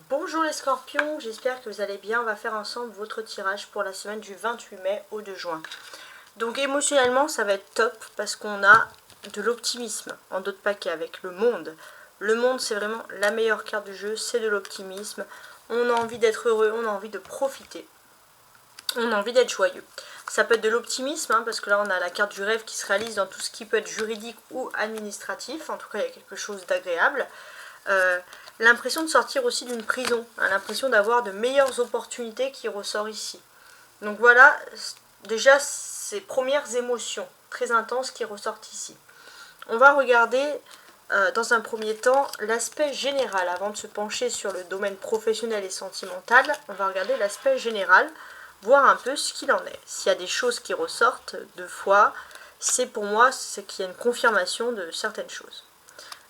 Bonjour les scorpions, j'espère que vous allez bien. On va faire ensemble votre tirage pour la semaine du 28 mai au 2 juin. Donc émotionnellement ça va être top parce qu'on a de l'optimisme en d'autres paquets avec le monde. Le monde c'est vraiment la meilleure carte du jeu, c'est de l'optimisme. On a envie d'être heureux, on a envie de profiter. On a envie d'être joyeux. Ça peut être de l'optimisme hein, parce que là on a la carte du rêve qui se réalise dans tout ce qui peut être juridique ou administratif. En tout cas il y a quelque chose d'agréable. L'impression de sortir aussi d'une prison, hein, l'impression d'avoir de meilleures opportunités qui ressort ici. Donc voilà, déjà ces premières émotions très intenses qui ressortent ici. On va regarder dans un premier temps l'aspect général, avant de se pencher sur le domaine professionnel et sentimental, on va regarder l'aspect général, voir un peu ce qu'il en est. S'il y a des choses qui ressortent deux fois, c'est pour moi c'est qu'il y a une confirmation de certaines choses.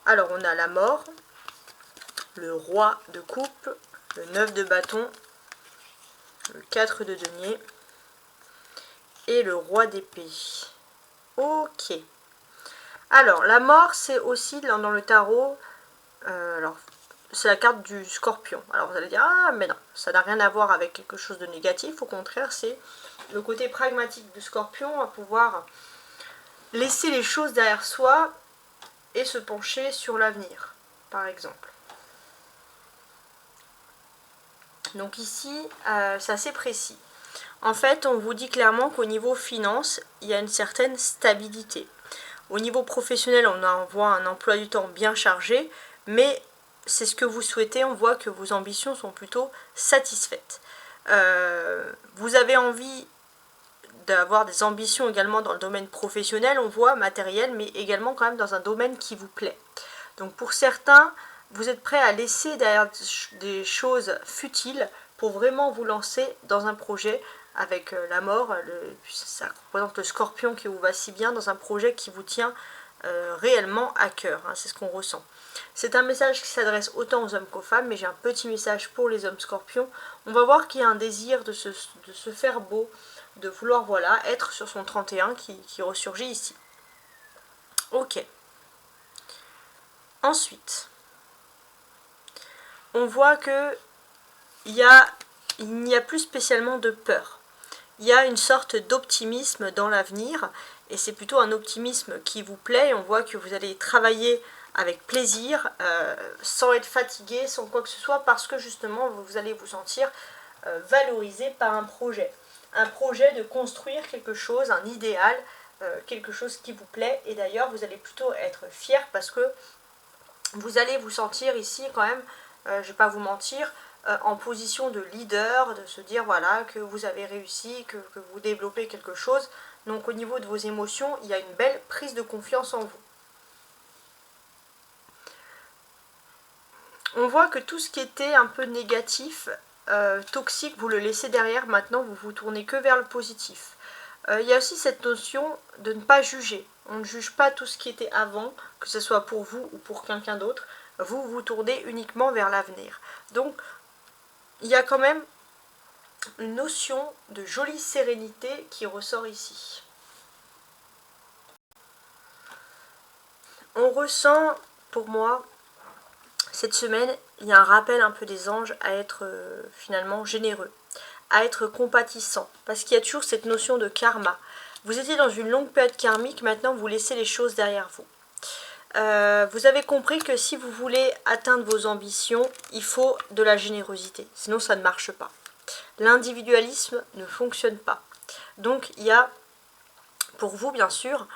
Alors on a la mort, le roi de coupe, le 9 de bâton, le 4 de denier et le roi d'épée. Ok. Alors, la mort, c'est aussi dans le tarot, c'est la carte du scorpion. Alors vous allez dire, ah mais non, ça n'a rien à voir avec quelque chose de négatif, au contraire, c'est le côté pragmatique du scorpion à pouvoir laisser les choses derrière soi et se pencher sur l'avenir, par exemple. Donc ici, c'est assez précis. En fait, on vous dit clairement qu'au niveau finance, il y a une certaine stabilité. Au niveau professionnel, on voit un emploi du temps bien chargé, mais c'est ce que vous souhaitez, on voit que vos ambitions sont plutôt satisfaites. Vous avez envie d'avoir des ambitions également dans le domaine professionnel, on voit matériel, mais également quand même dans un domaine qui vous plaît. Donc pour certains, vous êtes prêts à laisser derrière des choses futiles pour vraiment vous lancer dans un projet avec la mort. Ça représente le scorpion qui vous va si bien dans un projet qui vous tient réellement à cœur. Hein, c'est ce qu'on ressent. C'est un message qui s'adresse autant aux hommes qu'aux femmes, mais j'ai un petit message pour les hommes scorpions. On va voir qu'il y a un désir de se faire beau, de vouloir voilà, être sur son 31 qui ressurgit ici. Ok. Ensuite, on voit que il n'y a plus spécialement de peur. Il y a une sorte d'optimisme dans l'avenir, et c'est plutôt un optimisme qui vous plaît. On voit que vous allez travailler avec plaisir, sans être fatigué, sans quoi que ce soit, parce que justement vous allez vous sentir valorisé par un projet. Un projet de construire quelque chose, un idéal, quelque chose qui vous plaît, et d'ailleurs vous allez plutôt être fier parce que vous allez vous sentir ici quand même, je ne vais pas vous mentir, en position de leader, de se dire voilà que vous avez réussi, que vous développez quelque chose. Donc au niveau de vos émotions, il y a une belle prise de confiance en vous. On voit que tout ce qui était un peu négatif, toxique, vous le laissez derrière. Maintenant, vous vous tournez que vers le positif. Il y a aussi cette notion de ne pas juger. On ne juge pas tout ce qui était avant, que ce soit pour vous ou pour quelqu'un d'autre. Vous vous tournez uniquement vers l'avenir. Donc, il y a quand même une notion de jolie sérénité qui ressort ici. On ressent, pour moi, cette semaine, il y a un rappel un peu des anges à être finalement généreux, à être compatissant, parce qu'il y a toujours cette notion de karma. Vous étiez dans une longue période karmique, maintenant vous laissez les choses derrière vous. Vous avez compris que si vous voulez atteindre vos ambitions, il faut de la générosité, sinon ça ne marche pas. L'individualisme ne fonctionne pas. Donc il y a, pour vous bien sûr,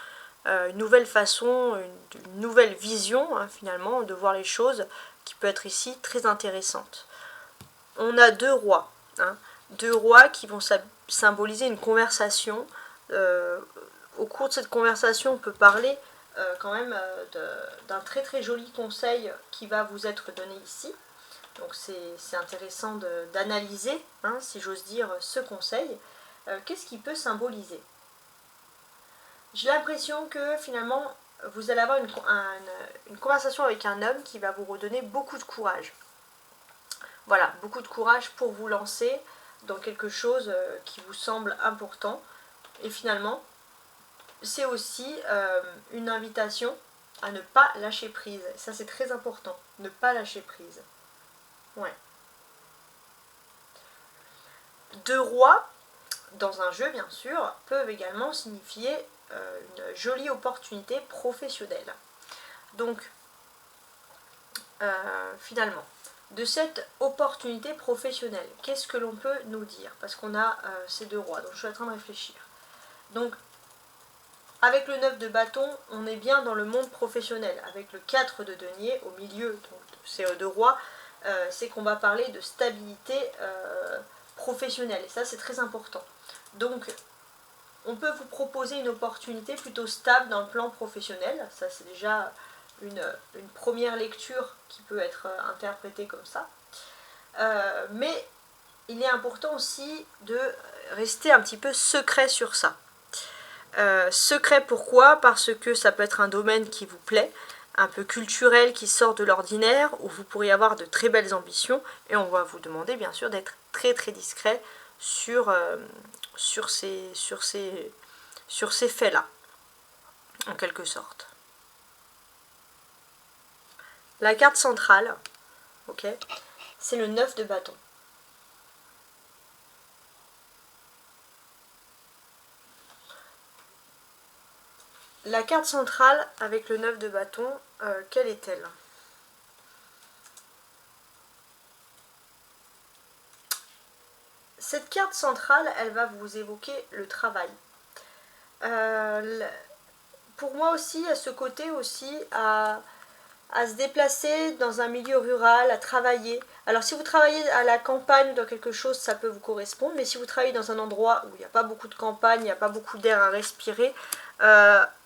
une nouvelle façon, une nouvelle vision hein, finalement de voir les choses qui peut être ici très intéressante. On a deux rois, hein, deux rois qui vont symboliser une conversation. Au cours de cette conversation, on peut parler quand même d'un très très joli conseil qui va vous être donné ici. Donc c'est intéressant d'analyser, hein, si j'ose dire, ce conseil. Qu'est-ce qui peut symboliser? J'ai l'impression que finalement, vous allez avoir une conversation avec un homme qui va vous redonner beaucoup de courage. Voilà, beaucoup de courage pour vous lancer dans quelque chose qui vous semble important. Et finalement, c'est aussi une invitation à ne pas lâcher prise. Ça, c'est très important, ne pas lâcher prise. Ouais. 2 rois, dans un jeu bien sûr, peuvent également signifier une jolie opportunité professionnelle. Donc, finalement, de cette opportunité professionnelle, qu'est-ce que l'on peut nous dire? Parce qu'on a ces 2 rois, donc je suis en train de réfléchir. Donc, avec le 9 de bâton, on est bien dans le monde professionnel. Avec le 4 de denier au milieu donc, de ces 2 rois, c'est qu'on va parler de stabilité professionnelle. Et ça, c'est très important. Donc, on peut vous proposer une opportunité plutôt stable dans le plan professionnel. Ça, c'est déjà une première lecture qui peut être interprétée comme ça. Mais il est important aussi de rester un petit peu secret sur ça. Secret pourquoi? Parce que ça peut être un domaine qui vous plaît, un peu culturel, qui sort de l'ordinaire, où vous pourriez avoir de très belles ambitions, et on va vous demander bien sûr d'être très très discret sur ces faits-là, en quelque sorte. La carte centrale, ok, c'est le 9 de bâton. La carte centrale avec le 9 de bâton, quelle est-elle? Cette carte centrale, elle va vous évoquer le travail. Pour moi aussi, à ce côté aussi, à se déplacer dans un milieu rural, à travailler. Alors si vous travaillez à la campagne ou dans quelque chose, ça peut vous correspondre, mais si vous travaillez dans un endroit où il n'y a pas beaucoup de campagne, il n'y a pas beaucoup d'air à respirer,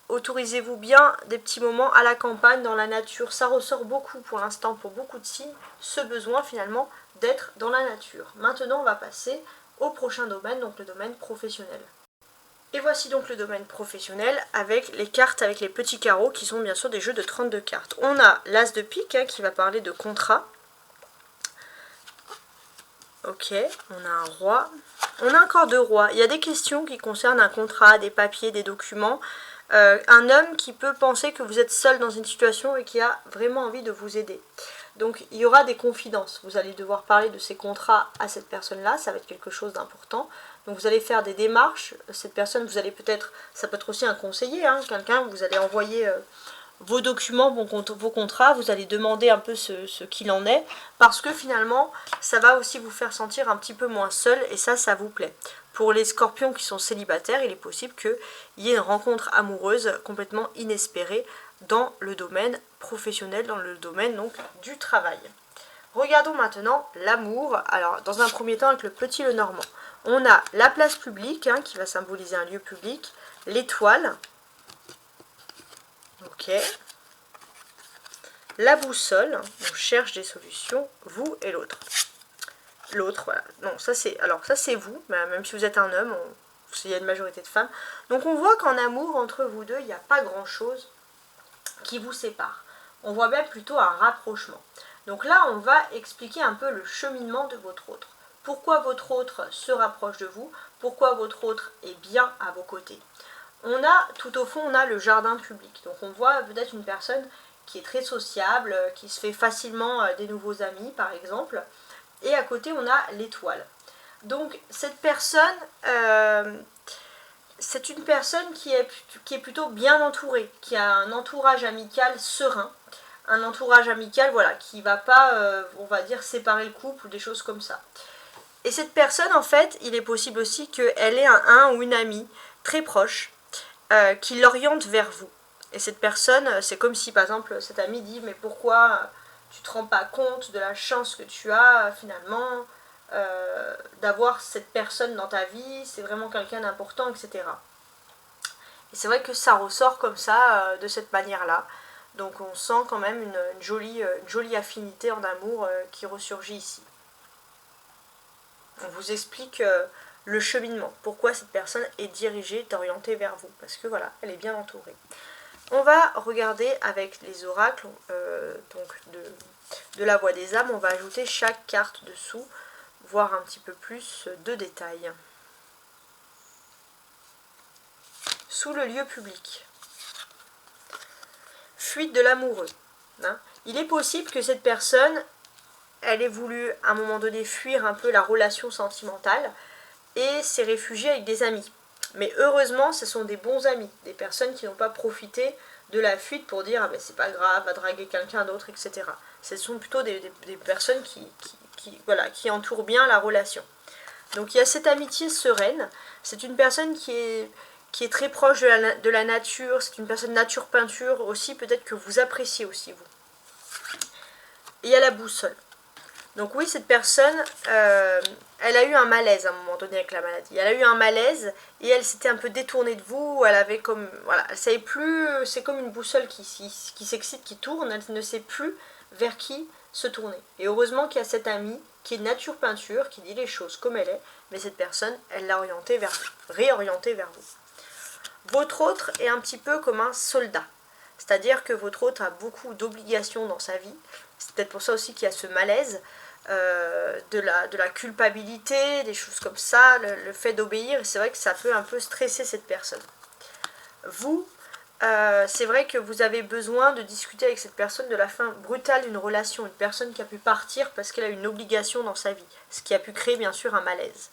autorisez-vous bien des petits moments à la campagne, dans la nature. Ça ressort beaucoup pour l'instant pour beaucoup de signes, ce besoin finalement d'être dans la nature. Maintenant, on va passer au prochain domaine, donc le domaine professionnel. Et voici donc le domaine professionnel avec les cartes avec les petits carreaux qui sont bien sûr des jeux de 32 cartes. On a l'as de pique qui va parler de contrat. Ok, on a un roi. On a encore 2 rois. Il y a des questions qui concernent un contrat, des papiers, des documents. Un homme qui peut penser que vous êtes seul dans une situation et qui a vraiment envie de vous aider. Donc il y aura des confidences. Vous allez devoir parler de ces contrats à cette personne-là. Ça va être quelque chose d'important. Donc vous allez faire des démarches. Cette personne, vous allez peut-être, ça peut être aussi un conseiller, hein, quelqu'un, vous allez envoyer vos documents, vos contrats, vous allez demander un peu ce qu'il en est, parce que finalement, ça va aussi vous faire sentir un petit peu moins seul, et ça vous plaît. Pour les scorpions qui sont célibataires, il est possible qu'il y ait une rencontre amoureuse complètement inespérée dans le domaine professionnel, dans le domaine donc du travail. Regardons maintenant l'amour. Alors, dans un premier temps, avec le petit Lenormand, on a la place publique, hein, qui va symboliser un lieu public, l'étoile, ok, la boussole, on cherche des solutions, vous et l'autre. L'autre, voilà. Non, ça c'est vous, même si vous êtes un homme, il y a une majorité de femmes. Donc on voit qu'en amour, entre vous deux, il n'y a pas grand-chose qui vous sépare. On voit même plutôt un rapprochement. Donc là, on va expliquer un peu le cheminement de votre autre. Pourquoi votre autre se rapproche de vous? Pourquoi votre autre est bien à vos côtés? On a, tout au fond, on a le jardin public. Donc on voit peut-être une personne qui est très sociable, qui se fait facilement des nouveaux amis, par exemple. Et à côté, on a l'étoile. Donc cette personne, c'est une personne qui est plutôt bien entourée, qui a un entourage amical serein. Un entourage amical, voilà, qui ne va pas, on va dire, séparer le couple ou des choses comme ça. Et cette personne, en fait, il est possible aussi qu'elle ait un ou une amie très proche qui l'oriente vers vous. Et cette personne, c'est comme si, par exemple, cette amie dit « Mais pourquoi tu ne te rends pas compte de la chance que tu as, finalement, d'avoir cette personne dans ta vie, c'est vraiment quelqu'un d'important, etc. » Et c'est vrai que ça ressort comme ça, de cette manière-là. Donc on sent quand même une jolie affinité en amour qui ressurgit ici. On vous explique le cheminement, pourquoi cette personne est dirigée, est orientée vers vous, parce que voilà, elle est bien entourée. On va regarder avec les oracles donc de la voie des âmes, on va ajouter chaque carte dessous, voir un petit peu plus de détails. Sous le lieu public. Fuite de l'amoureux. Hein. Il est possible que cette personne, elle ait voulu à un moment donné fuir un peu la relation sentimentale, et s'est réfugié avec des amis. Mais heureusement, ce sont des bons amis, des personnes qui n'ont pas profité de la fuite pour dire ah ben c'est pas grave, va draguer quelqu'un d'autre, etc. Ce sont plutôt des personnes qui entourent bien la relation. Donc il y a cette amitié sereine, c'est une personne qui est très proche de la nature, c'est une personne nature peinture aussi, peut-être que vous appréciez aussi vous. Et il y a la boussole. Donc oui, cette personne, elle a eu un malaise à un moment donné avec la maladie. Elle a eu un malaise et elle s'était un peu détournée de vous. Elle avait comme, voilà, elle savait plus. C'est comme une boussole qui s'excite, qui tourne. Elle ne sait plus vers qui se tourner. Et heureusement qu'il y a cette amie qui est nature peinture, qui dit les choses comme elle est. Mais cette personne, elle l'a réorientée vers vous. Votre autre est un petit peu comme un soldat. C'est-à-dire que votre autre a beaucoup d'obligations dans sa vie. C'est peut-être pour ça aussi qu'il y a ce malaise. De la culpabilité, des choses comme ça, le fait d'obéir, et c'est vrai que ça peut un peu stresser cette personne. Vous, c'est vrai que vous avez besoin de discuter avec cette personne de la fin brutale d'une relation, une personne qui a pu partir parce qu'elle a une obligation dans sa vie, ce qui a pu créer bien sûr un malaise.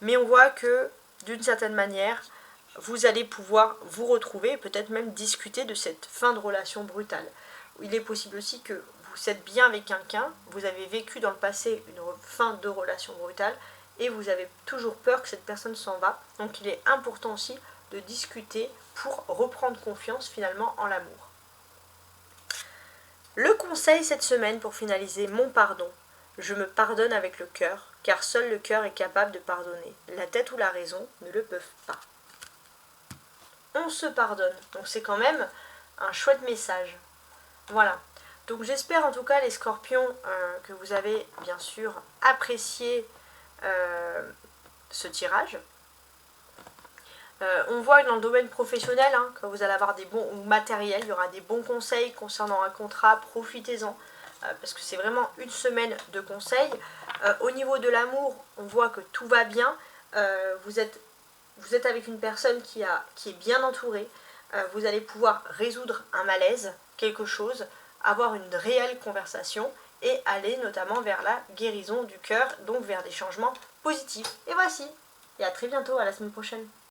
Mais on voit que d'une certaine manière, vous allez pouvoir vous retrouver, peut-être même discuter de cette fin de relation brutale. Il est possible aussi que vous êtes bien avec quelqu'un, vous avez vécu dans le passé une fin de relation brutale et vous avez toujours peur que cette personne s'en va. Donc il est important aussi de discuter pour reprendre confiance finalement en l'amour. Le conseil cette semaine pour finaliser, mon pardon. Je me pardonne avec le cœur, car seul le cœur est capable de pardonner. La tête ou la raison ne le peuvent pas. On se pardonne, donc c'est quand même un chouette message. Voilà. Donc j'espère en tout cas les scorpions que vous avez bien sûr apprécié ce tirage. On voit que dans le domaine professionnel, que vous allez avoir des bons matériels, il y aura des bons conseils concernant un contrat, profitez-en. Parce que c'est vraiment une semaine de conseils. Au niveau de l'amour, on voit que tout va bien. Vous êtes avec une personne qui est bien entourée. Vous allez pouvoir résoudre un malaise, quelque chose, avoir une réelle conversation et aller notamment vers la guérison du cœur, donc vers des changements positifs. Et voici, et à très bientôt, à la semaine prochaine.